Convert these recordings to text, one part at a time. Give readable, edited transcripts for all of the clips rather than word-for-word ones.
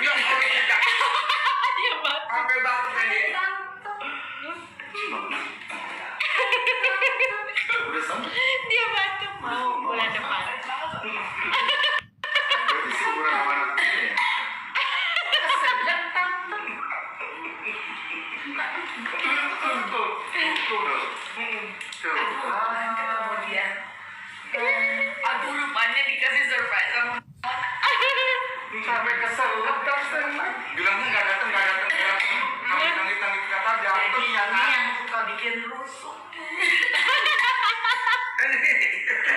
Enggak, kalau tidak. Dia batuk. Sampai batuk tadi. Udah sembuh. Dia batuk mau bulan depan. Berarti sih bulan apa nanti ya? Sedang tante. Kemudian aduh rupanya dikasih surprise sama Sampai kesel terus bilangnya nggak datang nangis kata jatuh ini yang suka bikin rusuh.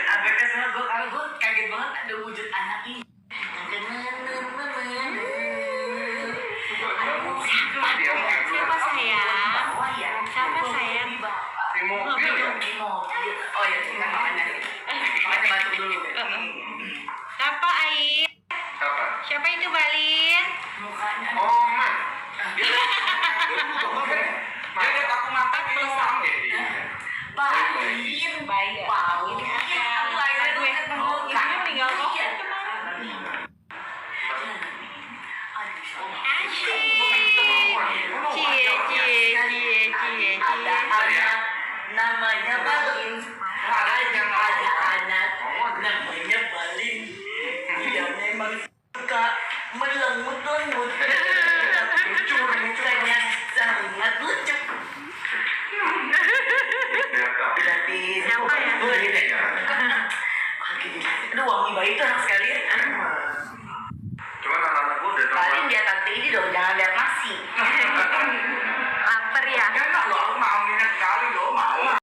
Agak kesel gue karena gue kaget banget ada wujud anak ini. Siapa sayang? Siapa sayang? di mobil ya. Di mobil. Oh ya, kita makanya batuk dulu. Siapa Air? Apa? Siapa itu Balint? Mukanya. Oh man. Dia lihat aku makan ini orang deh. Balint. Bayi. Wow. Ini anak gue ketemu ibunya meninggal COVID kemarin. Namanya Balint. Ada anak namanya Balint. Dia memang suka melengut-lengut. Mukanya sangat lucu. Siapa ya? Aduh, wangi bayi itu enak sekali ya.